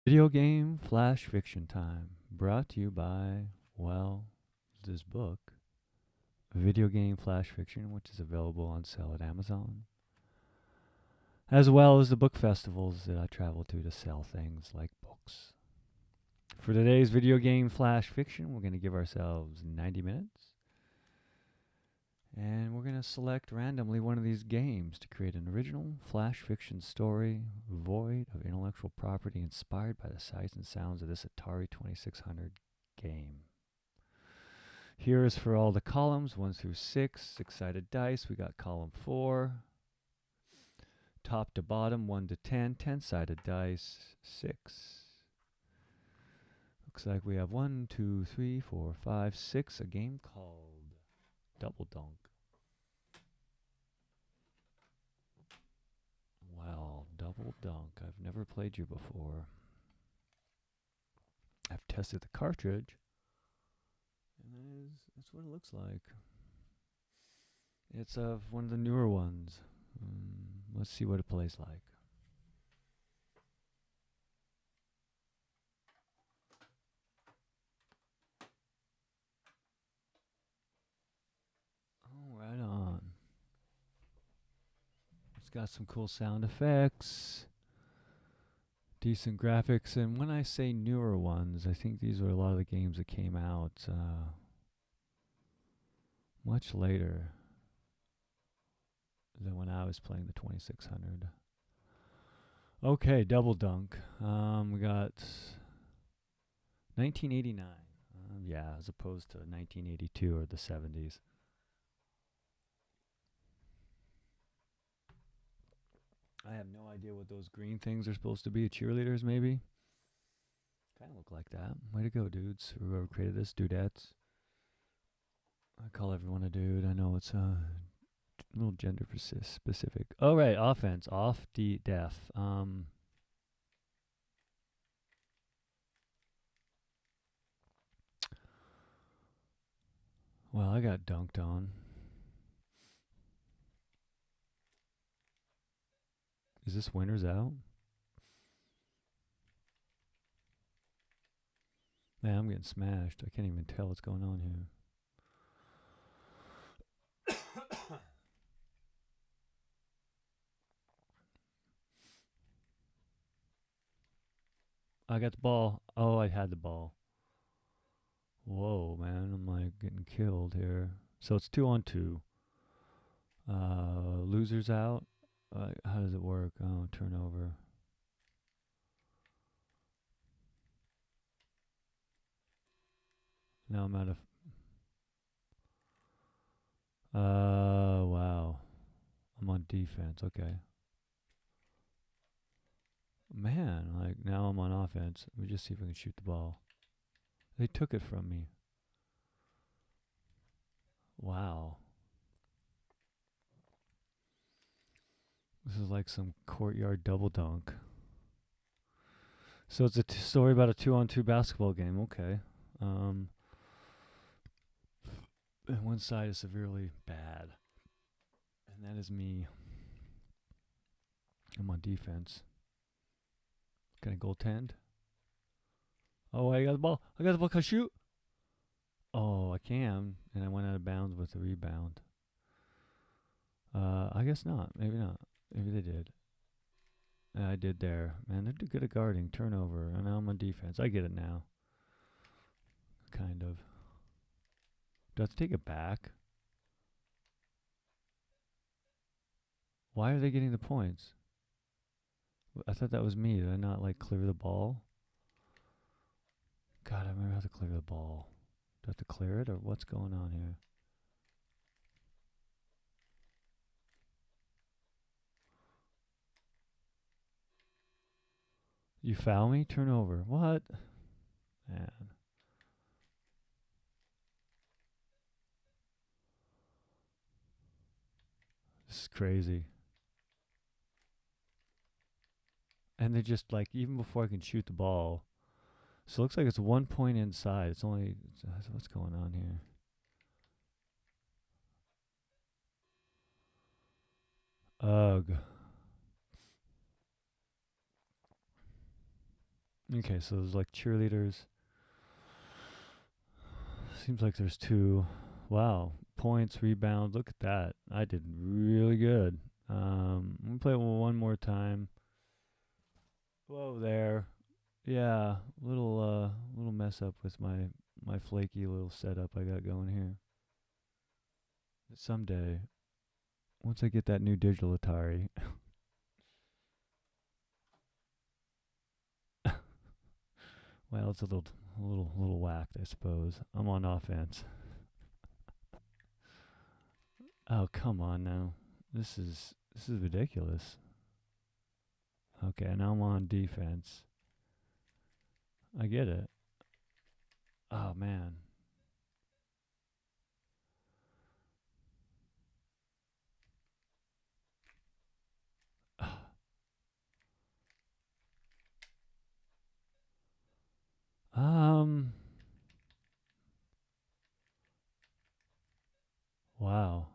Video game flash fiction time, brought to you by, well, this book, Video Game Flash Fiction, which is available on sale at Amazon, as well as the book festivals that I travel to sell things like books. For today's Video Game Flash Fiction, we're going to give ourselves 90 minutes, and we're going to select randomly one of these games to create an original flash fiction story void of intellectual property inspired by the sights and sounds of this Atari 2600 game. Here is for all the columns 1 through 6, 6-sided dice. We got column 4. Top to bottom 1 to 10, 10-sided dice, 6. Looks like we have 1, 2, 3, 4, 5, 6. A game called Double Dunk. Well, Double Dunk. I've never played you before. I've tested the cartridge. And that's what it looks like. It's one of the newer ones. Let's see what it plays like. Oh, right on. It's got some cool sound effects, decent graphics, and when I say newer ones, I think these were a lot of the games that came out much later than when I was playing the 2600. Okay, Double Dunk. We got 1989. Yeah, as opposed to 1982 or the 70s. I have no idea what those green things are supposed to be. Cheerleaders, maybe? Kind of look like that. Way to go, dudes. Whoever created this, dudettes. I call everyone a dude. I know it's a little gender specific. Oh, right. Offense. Off the def. Well, I got dunked on. Is this winners out? Man, I'm getting smashed. I can't even tell what's going on here. I got the ball. Oh, I had the ball. Whoa, man. I'm like getting killed here. So it's 2-on-2. Losers out. How does it work? Oh, turnover. Now I'm out of. Wow. I'm on defense. Okay. Man, like now I'm on offense. Let me just see if I can shoot the ball. They took it from me. Wow. This is like some courtyard double dunk. So it's a story about a 2-on-2 basketball game. Okay. And one side is severely bad. And that is me. I'm on defense. Can I goaltend? Oh, I got the ball. I got the ball. Can I shoot? Oh, I can. And I went out of bounds with the rebound. I guess not. Maybe not. Maybe they did. I did there. Man, they're good at guarding. Turnover. And now I'm on defense. I get it now. Kind of. Do I have to take it back? Why are they getting the points? I thought that was me. Did I not like clear the ball? God, I remember how to clear the ball. Do I have to clear it or what's going on here? You foul me? Turnover. What? Man. This is crazy. And they just like, even before I can shoot the ball. So it looks like it's 1 point inside. It's only, what's going on here? Ugh. Okay, so there's like cheerleaders. Seems like there's two. Wow. Points, rebounds. Look at that. I did really good. I'm gonna play it one more time. Whoa there. Yeah, little mess up with my flaky little setup I got going here. Someday, once I get that new digital Atari, well, it's a little whacked, I suppose. I'm on offense. Oh, come on now. This is ridiculous. Okay, now I'm on defense. I get it. Oh man. Um. Wow.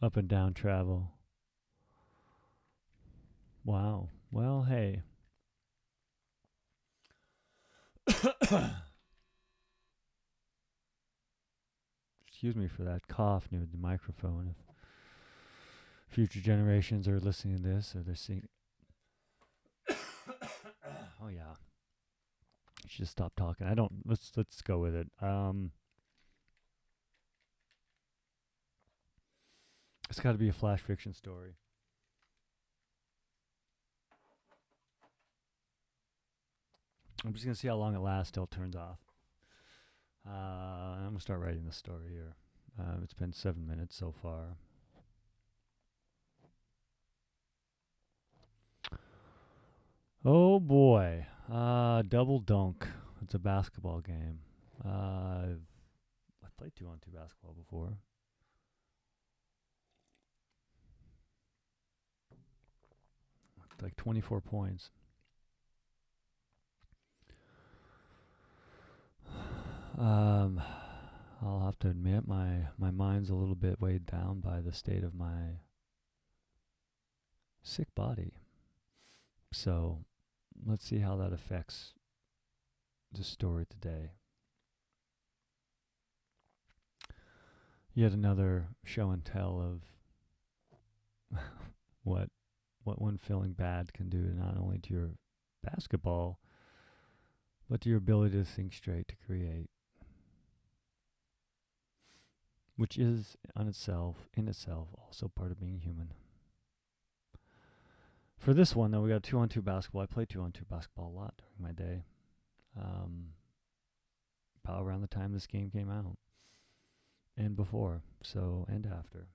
Up and down travel. Wow. Well, hey. Excuse me for that cough near the microphone. If future generations are listening to this or they're seeing. Oh yeah. You should just stop talking. I don't. Let's go with it. It's got to be a flash fiction story. I'm just gonna see how long it lasts till it turns off. I'm gonna start writing the story here. It's been 7 minutes so far. Oh boy. Double Dunk. It's a basketball game. I've played 2-on-2 basketball before. It's like 24 points. Um, I'll have to admit my mind's a little bit weighed down by the state of my sick body. So let's see how that affects the story today. Yet another show and tell of what one feeling bad can do not only to your basketball, but to your ability to think straight, to create, which is in itself also part of being human. For this one, though, we got 2-on-2 basketball. I played 2-on-2 basketball a lot during my day. About around the time this game came out, and before, so and after.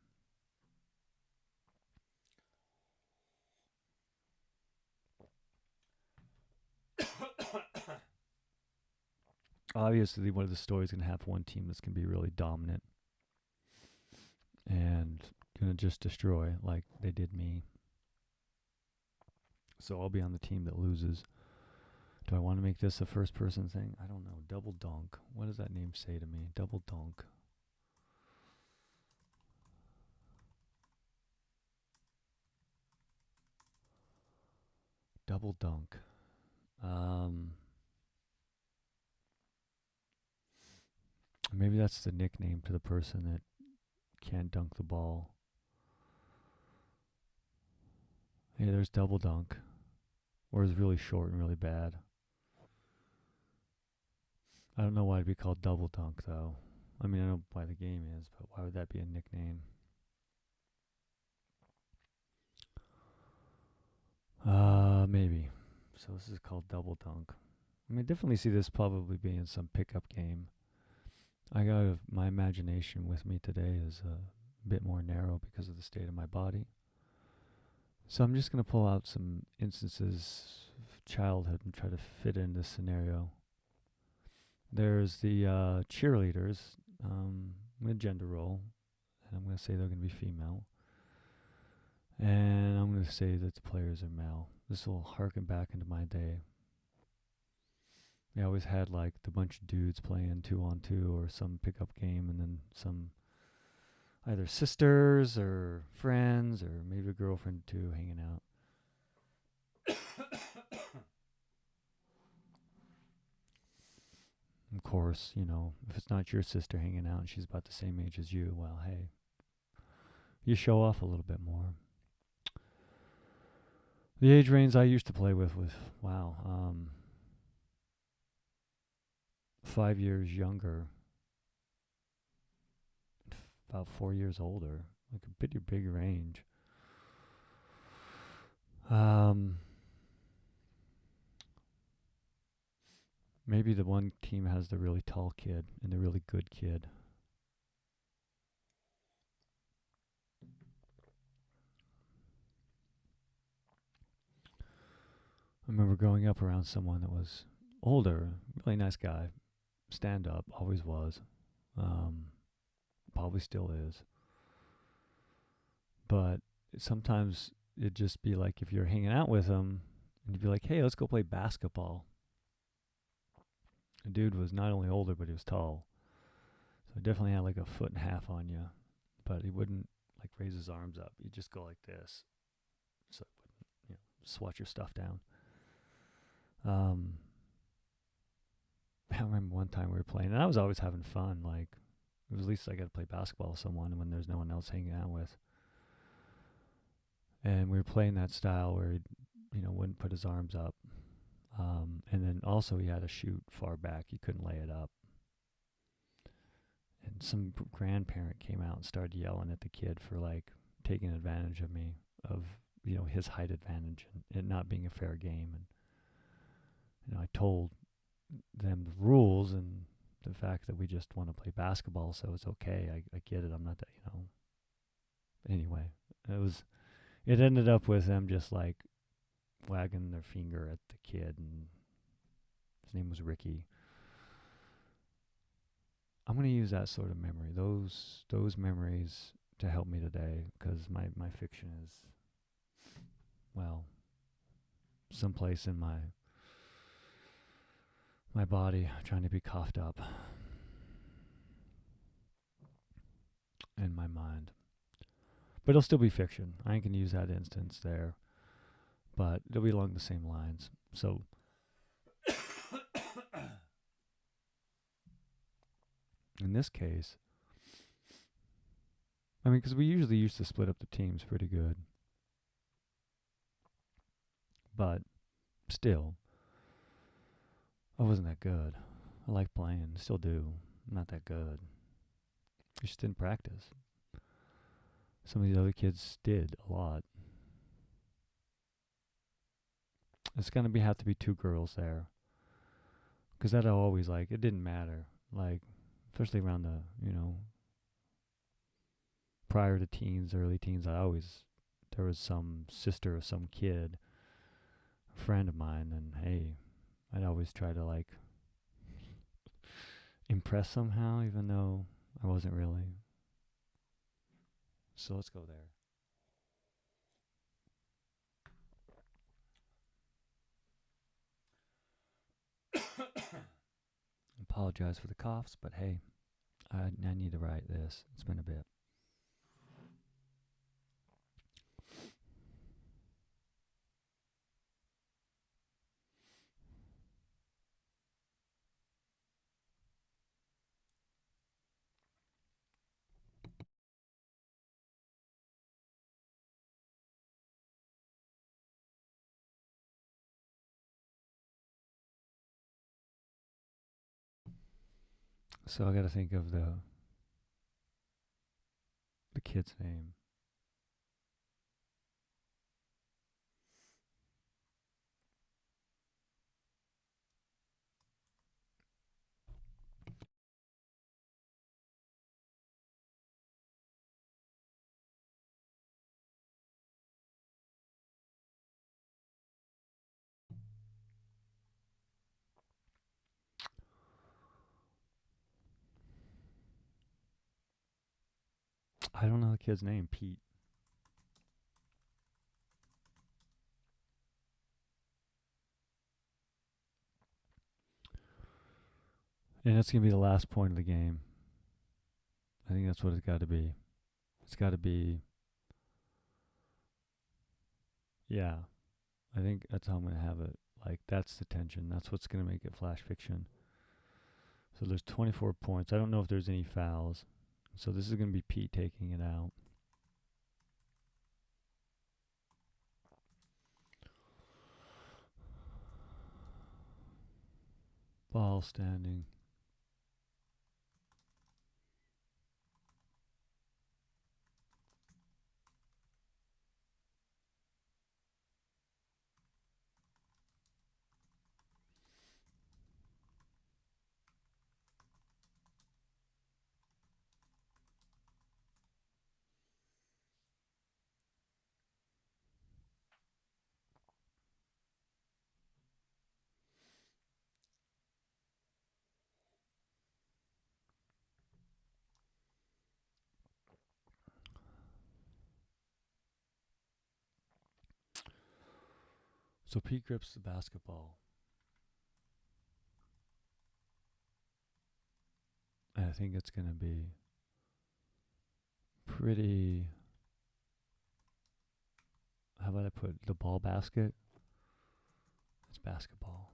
Obviously, one of the stories going to have one team that's going to be really dominant and going to just destroy like they did me. So I'll be on the team that loses. Do I want to make this a first person thing? I don't know. Double Dunk. What does that name say to me? Double Dunk. Double Dunk. Maybe that's the nickname to the person that can't dunk the ball. Hey, there's Double Dunk. Or is really short and really bad. I don't know why it'd be called Double Dunk, though. I mean, I know why the game is, but why would that be a nickname? Maybe. So this is called Double Dunk. I mean, definitely see this probably being some pickup game. I got my imagination with me today is a bit more narrow because of the state of my body. So I'm just going to pull out some instances of childhood and try to fit in this scenario. There's the cheerleaders. I'm going to gender role, and I'm going to say they're going to be female. And I'm going to say that the players are male. This will harken back into my day. They always had like the bunch of dudes playing 2-on-2 or some pickup game, and then some either sisters or friends or maybe a girlfriend too hanging out. Of course, if it's not your sister hanging out and she's about the same age as you, well, hey, you show off a little bit more. The age range I used to play with was, wow, 5 years younger, about 4 years older, like a pretty big range. Maybe the one team has the really tall kid and the really good kid. I remember growing up around someone that was older, really nice guy, stand up, always was, probably still is. But sometimes it'd just be like if you're hanging out with him and you'd be like, hey, let's go play basketball. The dude was not only older, but he was tall. So he definitely had like a foot and a half on you. But he wouldn't like raise his arms up. He'd just go like this. So it wouldn't, swat your stuff down. I remember one time we were playing, and I was always having fun. Like, it was at least I got to play basketball with someone when there's no one else hanging out with. And we were playing that style where he, wouldn't put his arms up. And then also he had to shoot far back. He couldn't lay it up. And some grandparent came out and started yelling at the kid for like taking advantage of me, of, his height advantage and it not being a fair game. And, I told them the rules and the fact that we just want to play basketball, so it's okay. I get it. I'm not that, Anyway, it ended up with them just like wagging their finger at the kid, and his name was Ricky. I'm going to use that sort of memory, those memories to help me today, because my fiction is, well, someplace in my body trying to be coughed up, in my mind. But it'll still be fiction. I ain't going to use that instance there, but it'll be along the same lines. So in this case, because we usually used to split up the teams pretty good, but still, I wasn't that good. I like playing, still do. I'm not that good. I just didn't practice. Some of these other kids did a lot. It's going to have to be 2 girls there, because that I always like. It didn't matter. Like, especially around the, prior to teens, early teens, there was some sister or some kid, a friend of mine, and hey, I'd always try to like impress somehow, even though I wasn't really. So let's go there. Apologize for the coughs, but hey, I need to write this. It's been a bit. So I got to think of the kid's name. I don't know the kid's name. Pete. And that's going to be the last point of the game. I think that's what it's got to be. It's got to be, yeah. I think that's how I'm going to have it. Like, that's the tension. That's what's going to make it flash fiction. So there's 24 points. I don't know if there's any fouls. So this is going to be Pete taking it out. Ball standing. So Pete grips the basketball. And I think it's going to be pretty. How about I put the ball basket? It's basketball.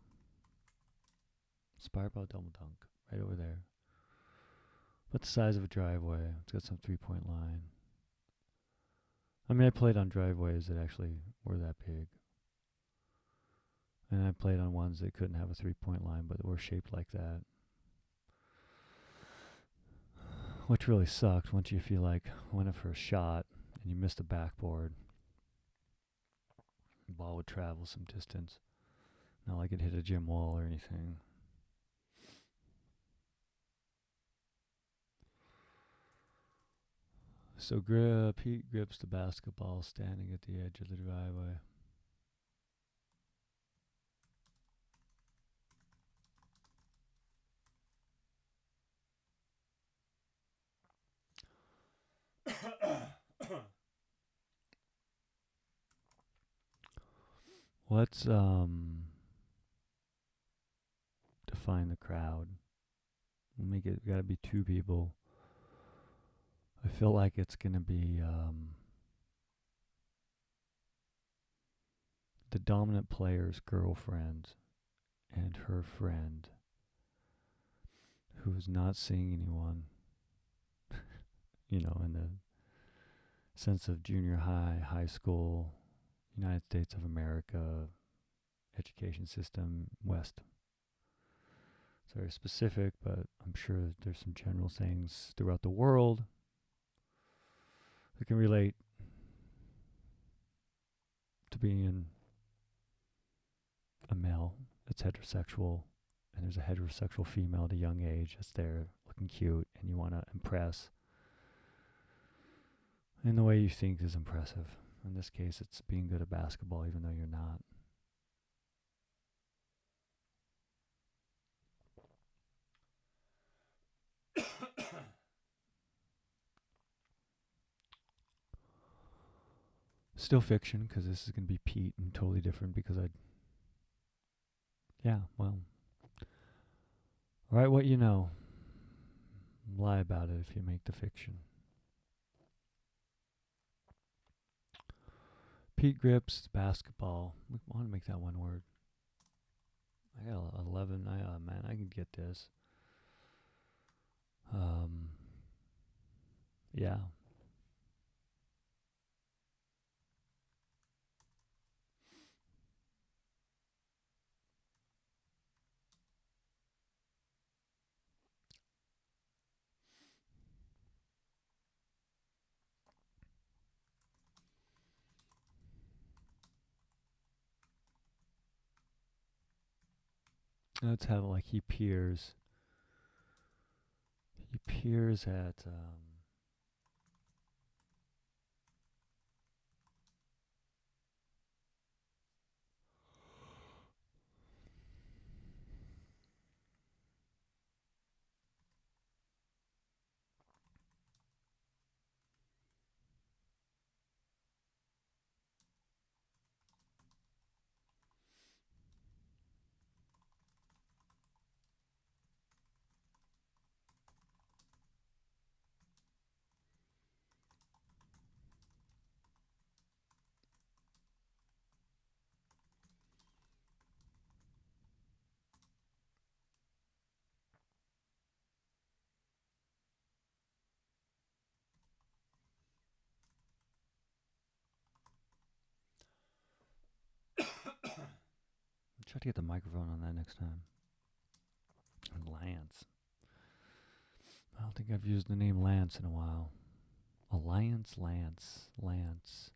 Spiral double dunk right over there. But the size of a driveway. It's got some 3-point line. I mean, I played on driveways that actually were that big. And I played on ones that couldn't have a 3-point line, but were shaped like that. Which really sucked once you feel like went up for a shot and you missed the backboard. The ball would travel some distance. Not like it hit a gym wall or anything. So Pete grips the basketball standing at the edge of the driveway. Let's define the crowd. We'll make it gotta be 2 people. I feel like it's gonna be the dominant player's girlfriend and her friend who is not seeing anyone. You know, in the sense of junior high, high school, United States of America, education system, West. It's very specific, but I'm sure there's some general things throughout the world that can relate to being a male that's heterosexual, and there's a heterosexual female at a young age that's there looking cute, and you want to impress in the way you think is impressive. In this case, it's being good at basketball even though you're not. Still fiction, because this is going to be Pete and totally different because yeah, well. Write what you know. Lie about it if you make the fiction. Pete grips basketball. We want to make that one word. I got 11. Man, I can get this. Yeah. Let's have it like he peers. He peers at. Try to get the microphone on that next time. And Lance. I don't think I've used the name Lance in a while. Alliance Lance. Lance.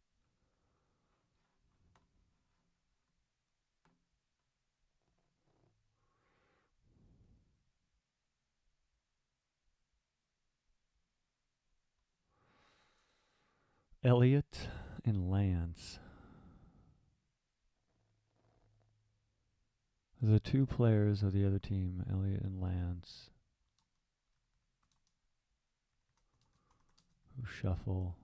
Elliot and Lance. The two players of the other team, Elliot and Lance, who shuffle.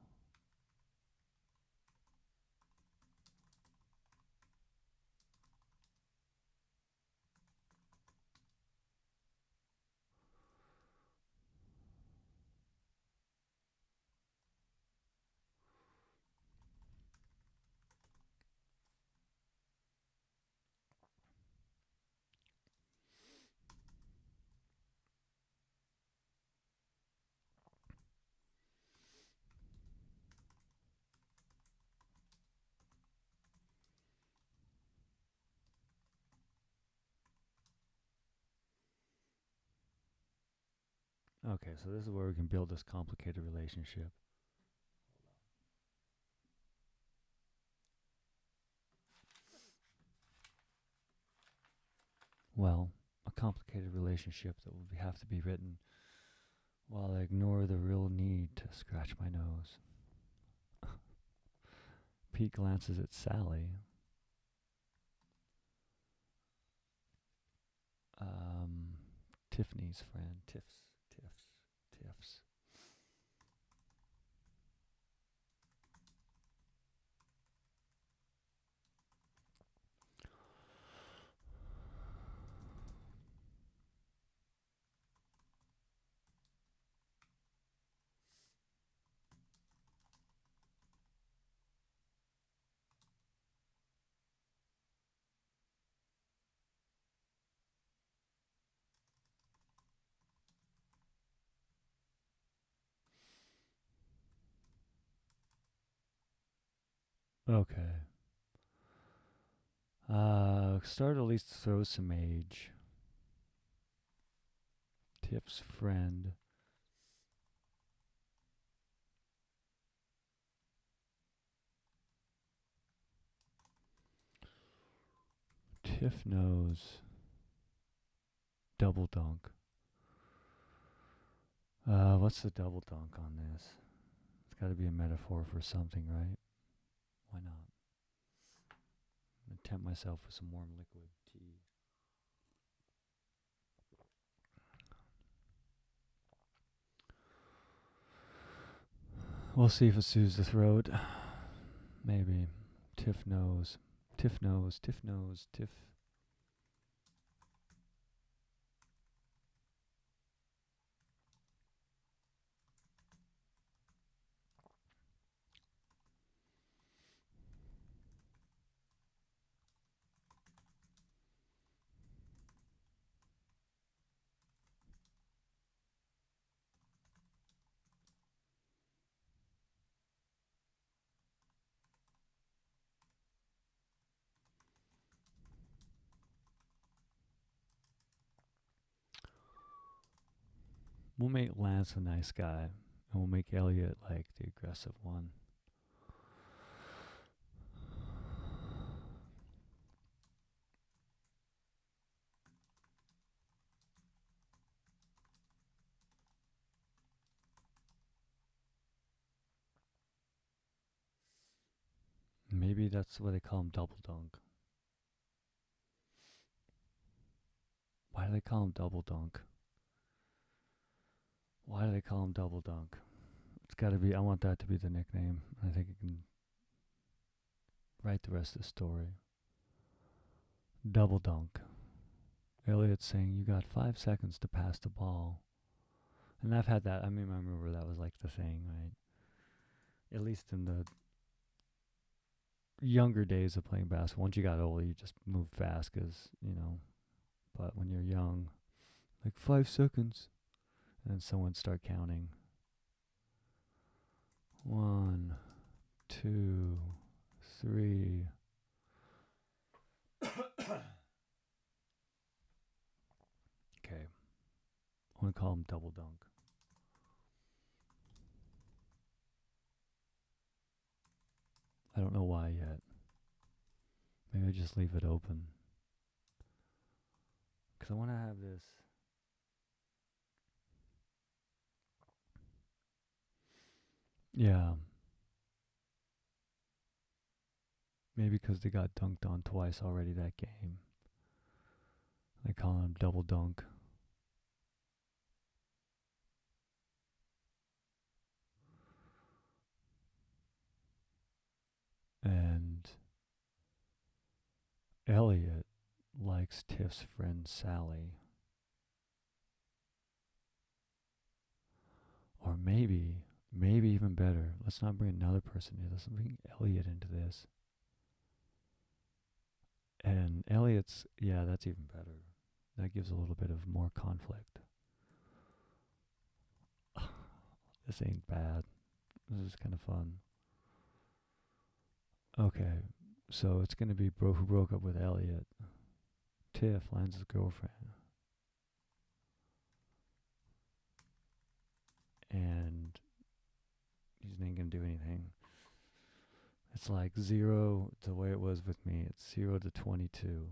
Okay, so this is where we can build this complicated relationship. Well, a complicated relationship that will have to be written while I ignore the real need to scratch my nose. Pete glances at Sally. Tiffany's friend. Tiffs. Okay. Start at least throw some age. Tiff's friend. Tiff knows. Double dunk. What's the double dunk on this? It's got to be a metaphor for something, right? Why not? I'm going to tempt myself with some warm liquid tea. We'll see if it soothes the throat. Maybe. Tiff knows. Tiff knows. Tiff knows. Tiff. We'll make Lance a nice guy, and we'll make Elliot like the aggressive one. Maybe that's why they call him Double Dunk. Why do they call him Double Dunk? Why do they call him Double Dunk? It's got to be, I want that to be the nickname. I think it can write the rest of the story. Double Dunk. Elliot's saying, you got 5 seconds to pass the ball. And I've had that. I mean, I remember that was like the thing, right? At least in the younger days of playing basketball. Once you got older, you just moved fast because, but when you're young, like 5 seconds. And then someone start counting. 1, 2, 3. I'm going to call him Double Dunk. I don't know why yet. Maybe I just leave it open. Because I want to have this. Yeah. Maybe because they got dunked on twice already that game. They call him Double Dunk. And Elliot likes Tiff's friend Sally. Or maybe even better, let's not bring another person in. Let's bring Elliot into this. And Elliot's, yeah, that's even better. That gives a little bit of more conflict. This ain't bad. This is kind of fun. Okay, so it's going to be who broke up with Elliot. Tiff, Lance's girlfriend. And he's not going to do anything. It's like 0, the way it was with me, it's 0 to 22.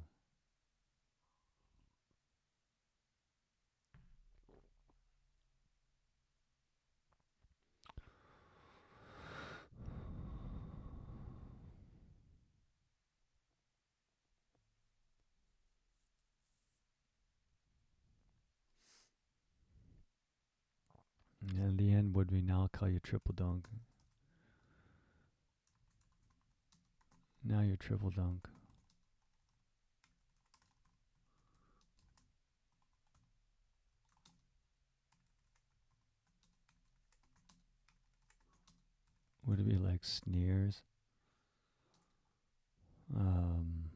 And the end would be, now I'll call you Triple Dunk. Now you're Triple Dunk. Would it be like sneers? Um,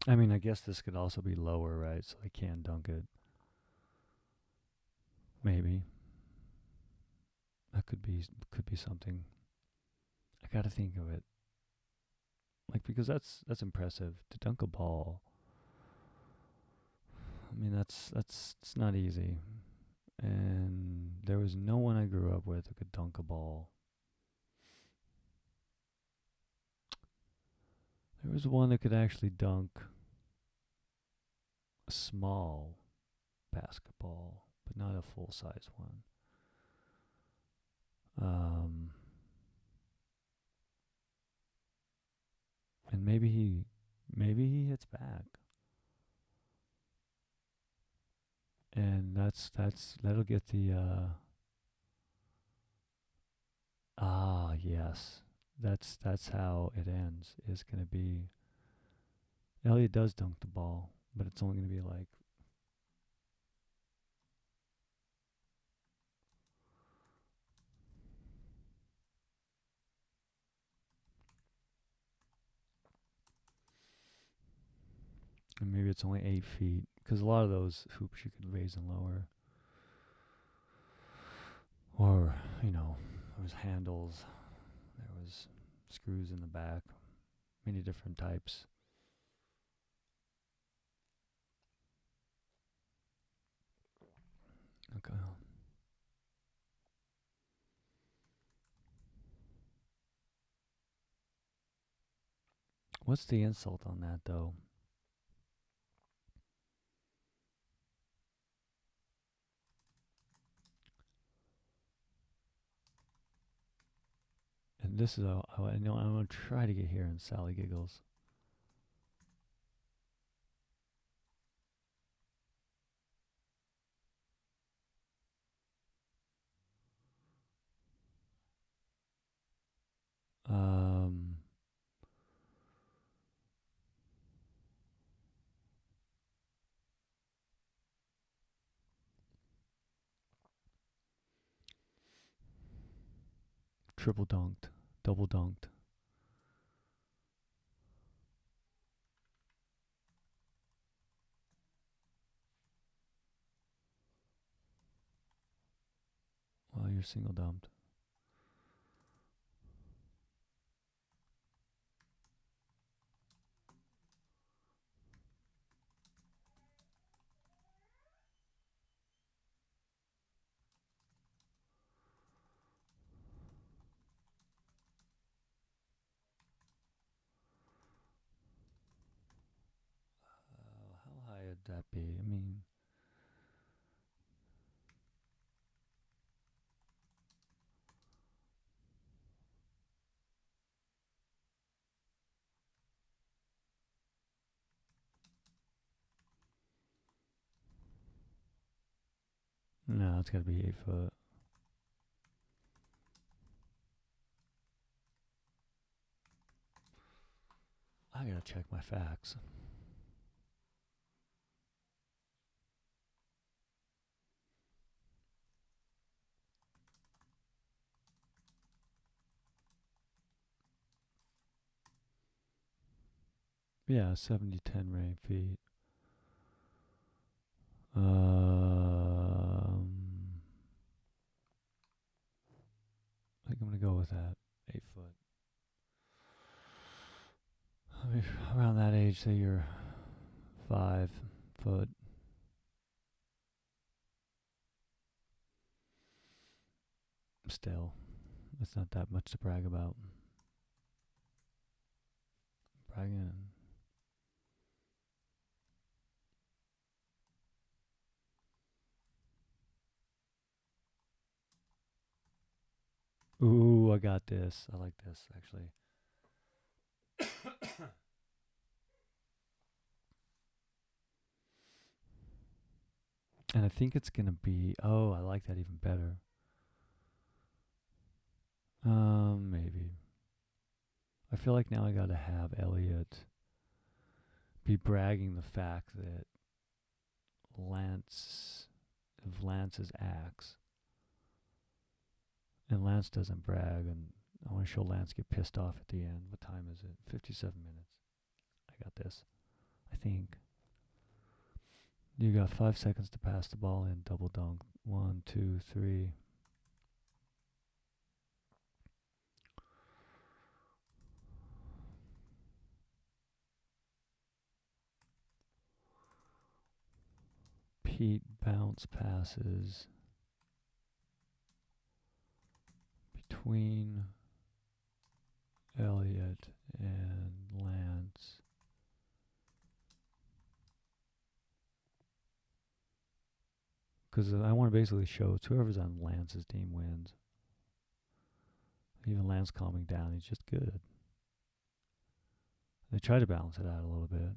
I mean, I guess this could also be lower, right? So they can dunk it. Maybe. That could be something. I gotta think of it. Like, because that's impressive to dunk a ball. I mean, that's it's not easy. And there was no one I grew up with who could dunk a ball. There was one that could actually dunk a small basketball, but not a full size one. And maybe he hits back. And that'll get the yes. That's how it ends. Is gonna be Elliot does dunk the ball, but it's only gonna be like and maybe it's only 8 feet, because a lot of those hoops you could raise and lower. Or, there was handles, there was screws in the back, many different types. Okay. What's the insult on that, though? And this is I know I'm gonna try to get here in Sally Giggles. triple dunked, double dunked. Well, you're single dumped. How high would that be? I mean, no, it's got to be 8 foot. I gotta check my facts. Yeah, 70-10 rain feet. I think I'm gonna go with that. 8 foot. I mean, around that age, say you're 5 foot. Still, it's not that much to brag about. Bragging. Ooh, I got this. I like this, actually. And I think it's going to be... Oh, I like that even better. Maybe. I feel like now I got to have Elliot be bragging the fact that of Lance's axe. And Lance doesn't brag, and I want to show Lance get pissed off at the end. What time is it? 57 minutes. I got this. I think. You got 5 seconds to pass the ball in. Double dunk. 1, 2, 3. Pete bounce passes between Elliot and Lance. Because I want to basically show it's whoever's on Lance's team wins. Even Lance calming down, he's just good. They try to balance it out a little bit.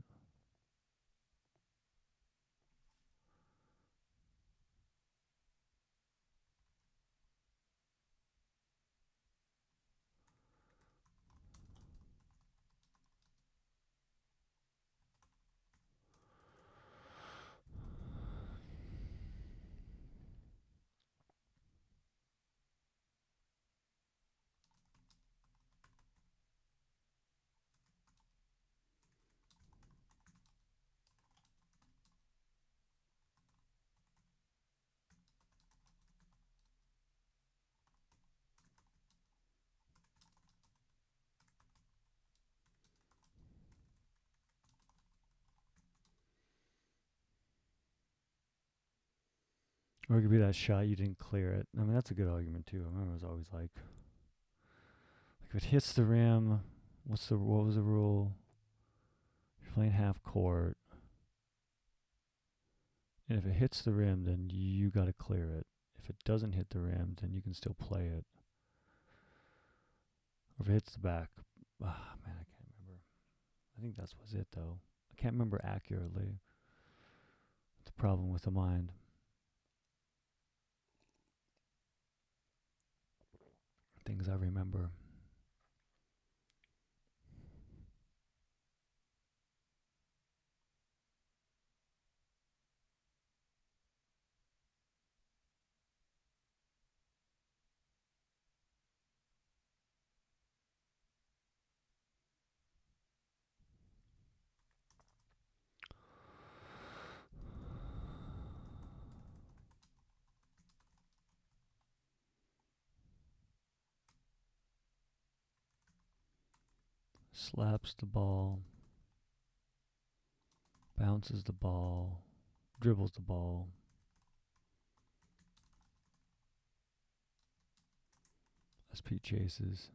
Or it could be that shot you didn't clear it. I mean, that's a good argument too. I remember it was always like if it hits the rim, what was the rule? You're playing half court, and if it hits the rim, then you got to clear it. If it doesn't hit the rim, then you can still play it. Or if it hits the back, man, I can't remember. I think that was it though. I can't remember accurately. It's a problem with the mind. Things I remember. slaps the ball, bounces the ball, dribbles the ball. SP chases.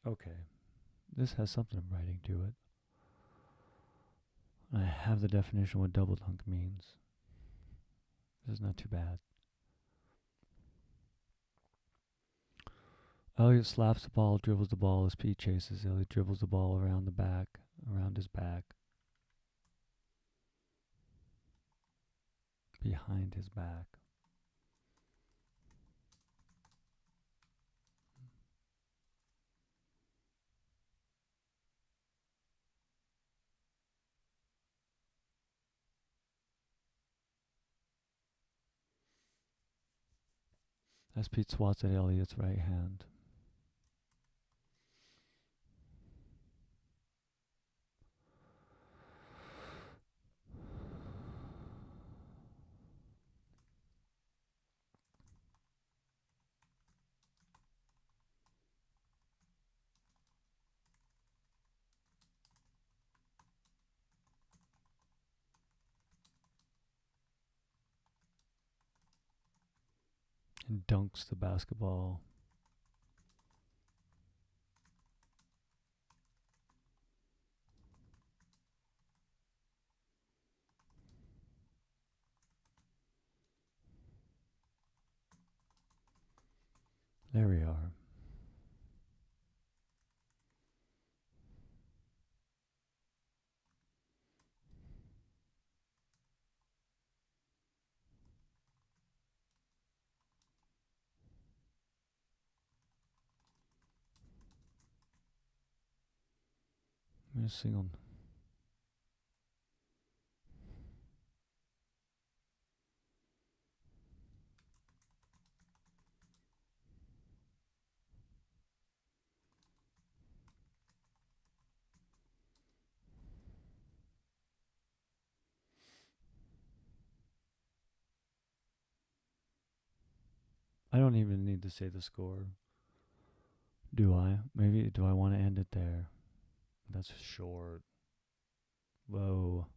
Okay, this has something of writing to it. I have the definition of what double dunk means. This is not too bad. Elliot slaps the ball, dribbles the ball as Pete chases. Elliot dribbles the ball around his back, behind his back. As Pete swats at Elliot's right hand. And dunks the basketball. There we are. I'm gonna sing on. I don't even need to say the score. Do I? Maybe, do I want to end it there? That's short. Whoa.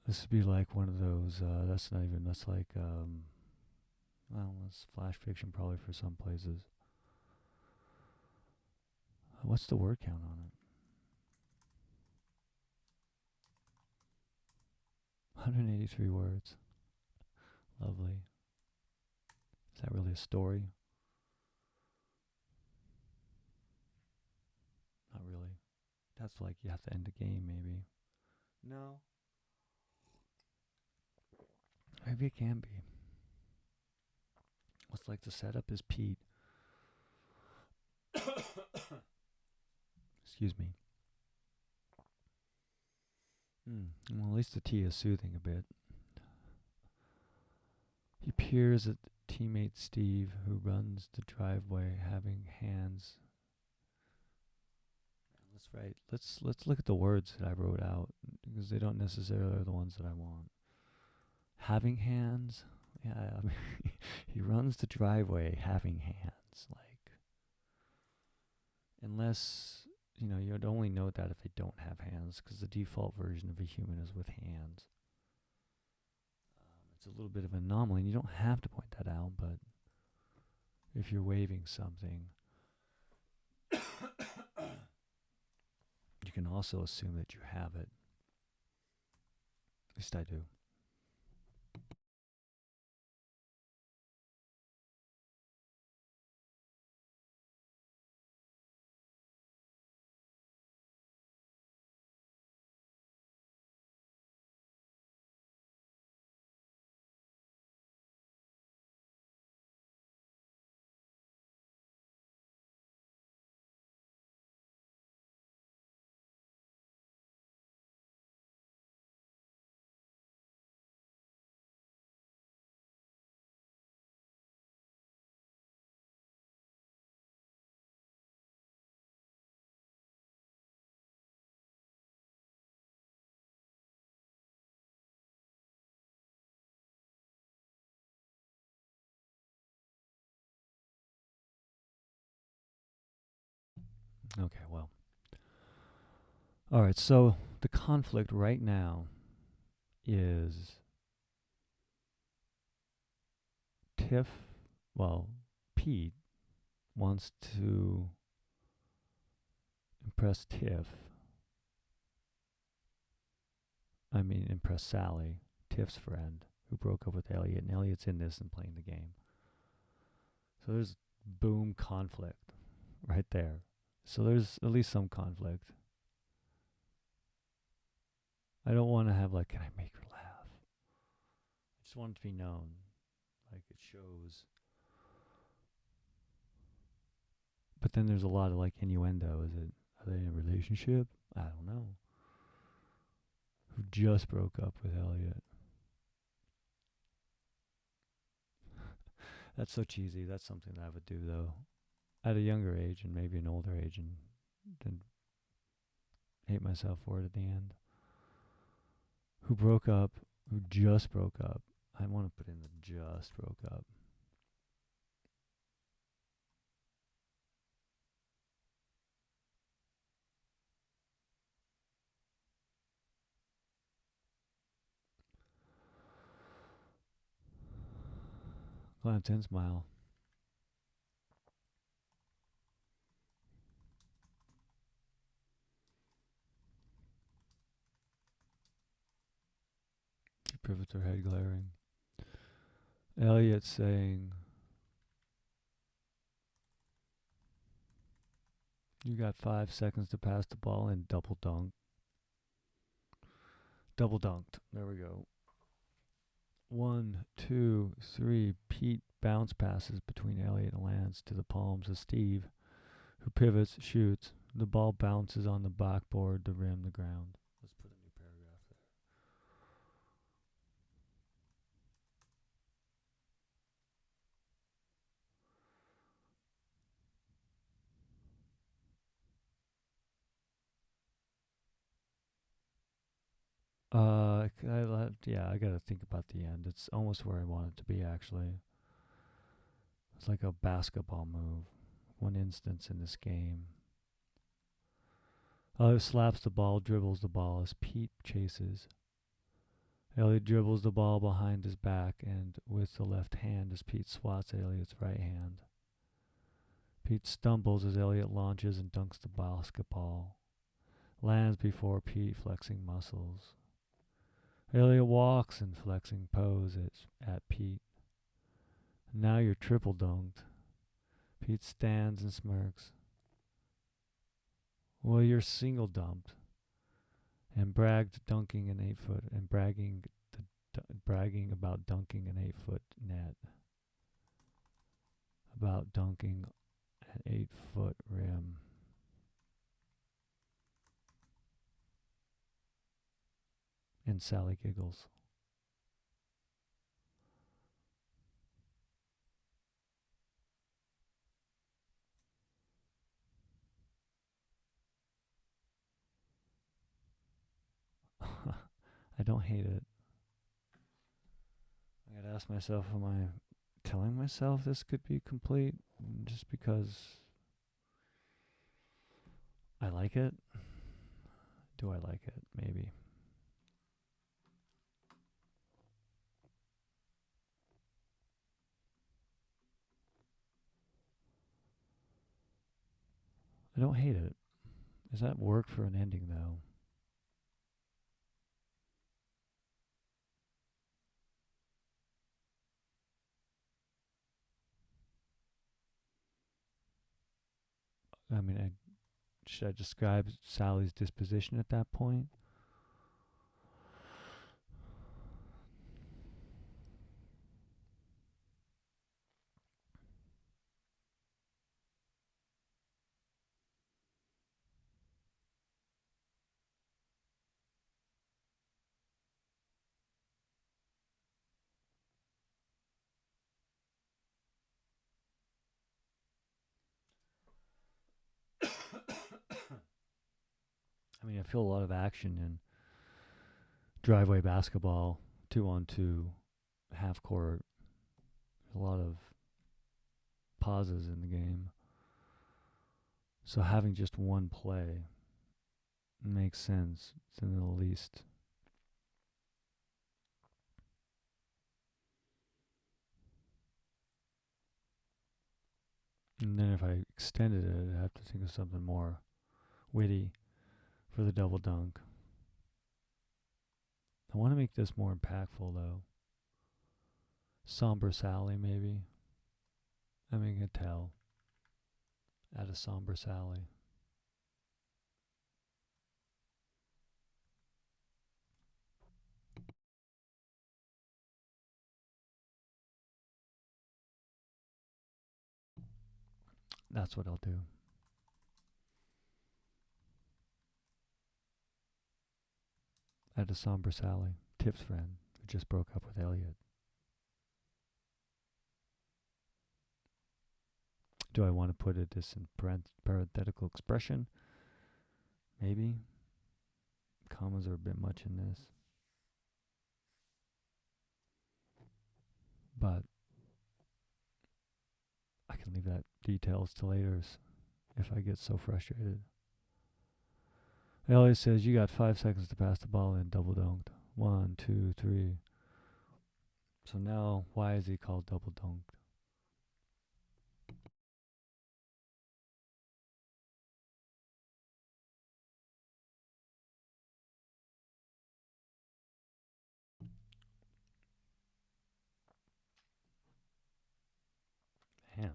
This would be like one of those, that's like, well, it's flash fiction probably for some places. What's the word count on it? 183 words. Lovely. Is that really a story? Not really. That's like you have to end the game, maybe. No. Maybe it can be. What's like the setup is Pete. Excuse me. Well, at least the tea is soothing a bit. He peers at teammate Steve, who runs the driveway, having hands. Let's write. Let's look at the words that I wrote out because they don't necessarily are the ones that I want. Having hands. Yeah, I mean, he runs the driveway having hands. Like, unless you'd only know that if they don't have hands, because the default version of a human is with hands. It's a little bit of an anomaly, and you don't have to point that out, but if you're waving something, you can also assume that you have it. At least I do. Okay, well. All right, so the conflict right now is Tiff, well, Pete wants to impress impress Sally, Tiff's friend, who broke up with Elliot, and Elliot's in this and playing the game. So there's boom conflict right there. So there's at least some conflict. I don't want to have like, can I make her laugh? I just want it to be known. Like it shows. But then there's a lot of like innuendo. Are they in a relationship? I don't know. Who just broke up with Elliot. That's so cheesy. That's something that I would do though. At a younger age and maybe an older age, and then hate myself for it at the end. Who broke up? Who just broke up? I want to put in the just broke up. Glance and smile. She pivots her head, glaring. Elliot saying, "You got 5 seconds to pass the ball and double dunk." Double dunked. There we go. 1, 2, 3. Pete bounce passes between Elliot and Lance to the palms of Steve, who pivots, shoots. The ball bounces on the backboard, the rim, the ground. Let's put a new paragraph there. I gotta think about the end. It's almost where I want it to be, actually. It's like a basketball move. One instance in this game. Elliot slaps the ball, dribbles the ball as Pete chases. Elliot dribbles the ball behind his back and with the left hand as Pete swats Elliot's right hand. Pete stumbles as Elliot launches and dunks the basketball. Lands before Pete, flexing muscles. Elliot walks and flexing pose at Pete. Now you're triple dunked. Pete stands and smirks. Well, you're single dumped. And bragged dunking an 8-foot and bragging about dunking an 8-foot net. About dunking an 8-foot rim. And Sally giggles. I don't hate it. I gotta ask myself, am I telling myself this could be complete just because I like it? Do I like it? Maybe. I don't hate it. Does that work for an ending, though? I mean, should I describe Sally's disposition at that point? I mean, I feel a lot of action in driveway basketball, 2-on-2, half court. There's a lot of pauses in the game. So having just one play makes sense, to the least. And then if I extended it, I'd have to think of something more witty for the double dunk. I want to make this more impactful, though. Somber Sally, maybe. I mean, you can tell. Add a Somber Sally. That's what I'll do. Add a Somber Sally, Tip's friend, who just broke up with Elliot. Do I want to put this in parenthetical expression? Maybe. Commas are a bit much in this. But I can leave that details to later if I get so frustrated. Elliot says, you got 5 seconds to pass the ball and double dunked. 1, 2, 3. So now, why is he called double dunked? Man.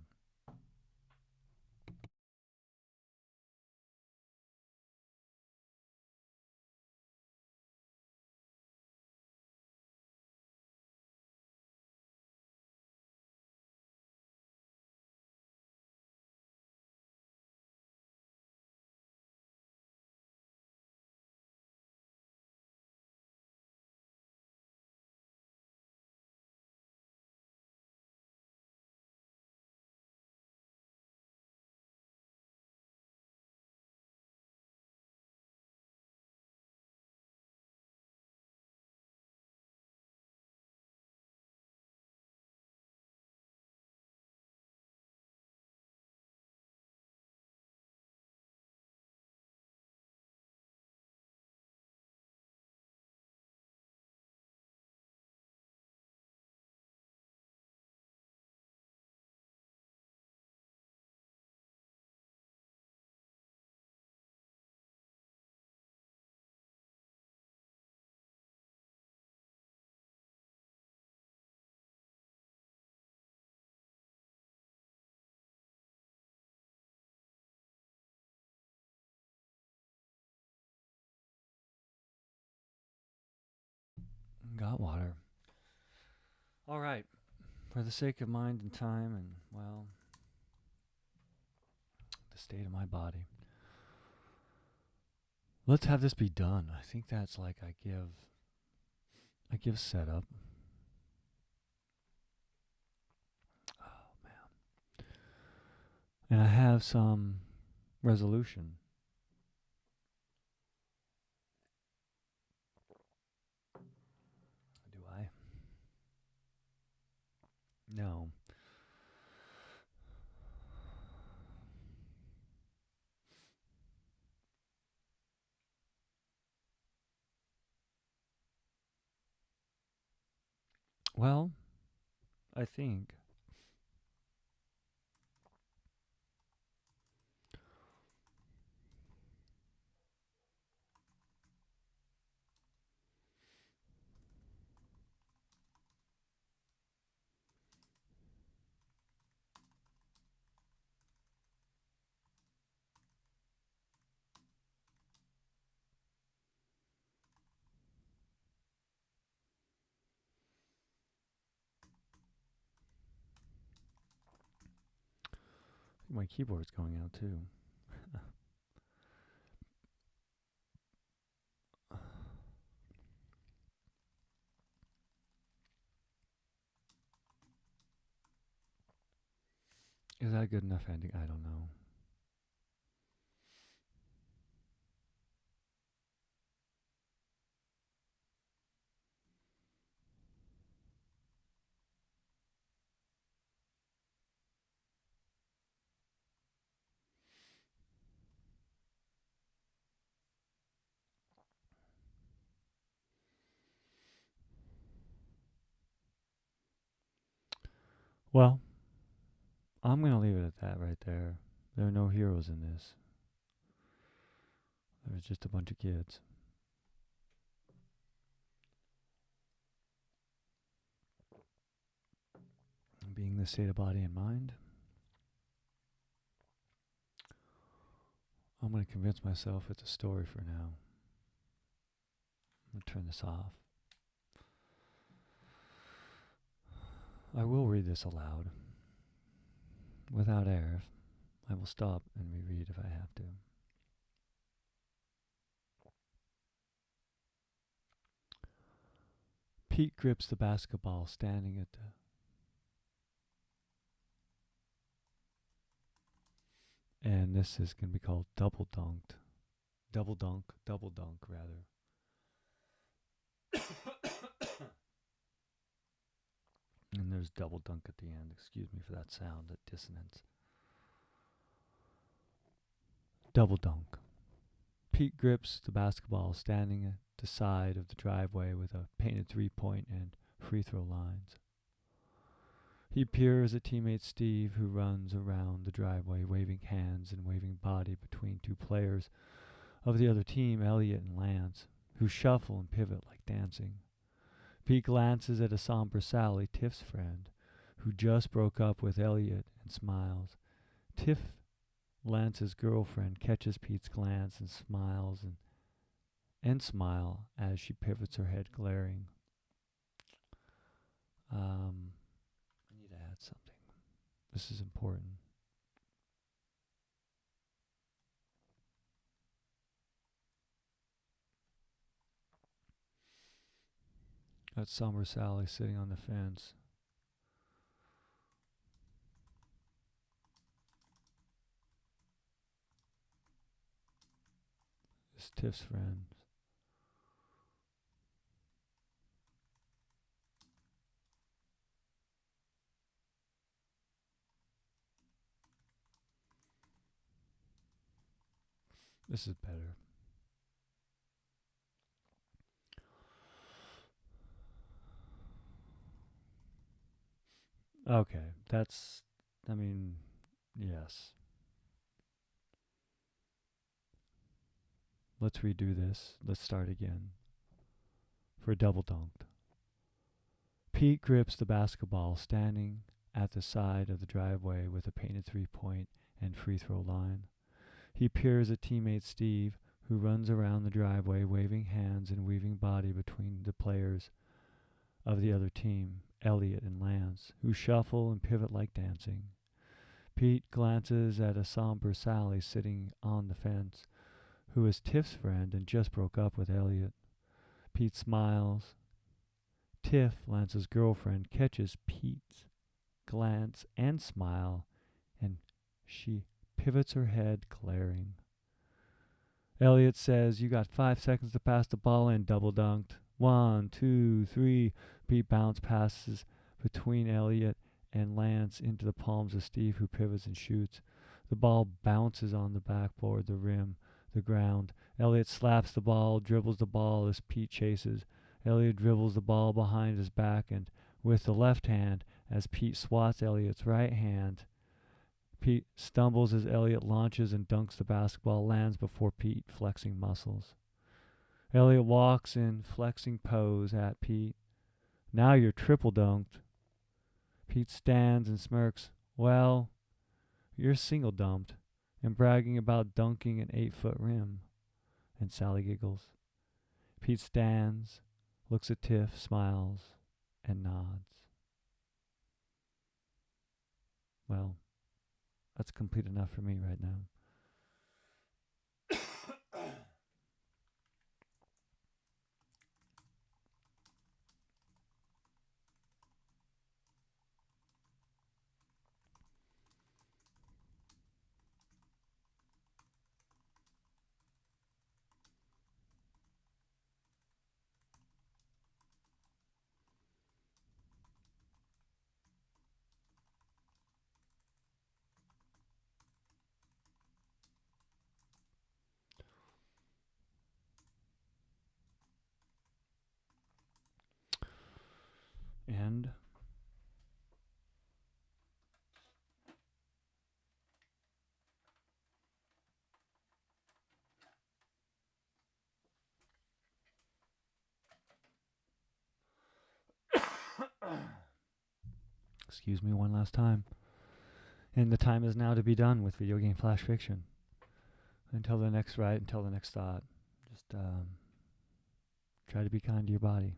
Got water. All right. For the sake of mind and time and, well, the state of my body, let's have this be done. I think that's like I give setup. Oh, man. And I have some resolution. Do I? No. Well, I think my keyboard's going out too. Is that a good enough ending? I don't know. Well, I'm going to leave it at that right there. There are no heroes in this. There's just a bunch of kids. Being the state of body and mind, I'm going to convince myself it's a story for now. I'm going to turn this off. I will read this aloud. Without air. I will stop and reread if I have to. Pete grips the basketball standing at the... And this is going to be called double dunked. Double dunk, rather. And there's double dunk at the end. Excuse me for that sound, that dissonance. Double dunk. Pete grips the basketball standing at the side of the driveway with a painted 3-point and free throw lines. He peers at teammate Steve, who runs around the driveway waving hands and waving body between two players of the other team, Elliot and Lance, who shuffle and pivot like dancing. Pete glances at a somber Sally, Tiff's friend, who just broke up with Elliot, and smiles. Tiff, Lance's girlfriend, catches Pete's glance and smiles and smile as she pivots her head, glaring. I need to add something. This is important. Got somber Sally sitting on the fence. This Tiff's friend. This is better. Okay, that's, yes. Let's redo this. Let's start again. For double dunked. Pete grips the basketball standing at the side of the driveway with a painted 3-point and free throw line. He peers at teammate Steve, who runs around the driveway waving hands and weaving body between the players of the other team, Elliot and Lance, who shuffle and pivot like dancing. Pete glances at a somber Sally sitting on the fence, who is Tiff's friend and just broke up with Elliot. Pete smiles. Tiff, Lance's girlfriend, catches Pete's glance and smile, and she pivots her head, glaring. Elliot says, "You got 5 seconds to pass the ball in," double dunked. 1, 2, 3. Pete bounce passes between Elliot and Lance into the palms of Steve, who pivots and shoots. The ball bounces on the backboard, the rim, the ground. Elliot slaps the ball, dribbles the ball as Pete chases. Elliot dribbles the ball behind his back and with the left hand as Pete swats Elliot's right hand. Pete stumbles as Elliot launches and dunks the basketball, lands before Pete, flexing muscles. Elliot walks in flexing pose at Pete. "Now you're triple dunked." Pete stands and smirks. "Well, you're single dumped and bragging about dunking an 8-foot rim." And Sally giggles. Pete stands, looks at Tiff, smiles, and nods. Well, that's complete enough for me right now. And excuse me one last time. And the time is now to be done with video game flash fiction. Until the next thought, just try to be kind to your body.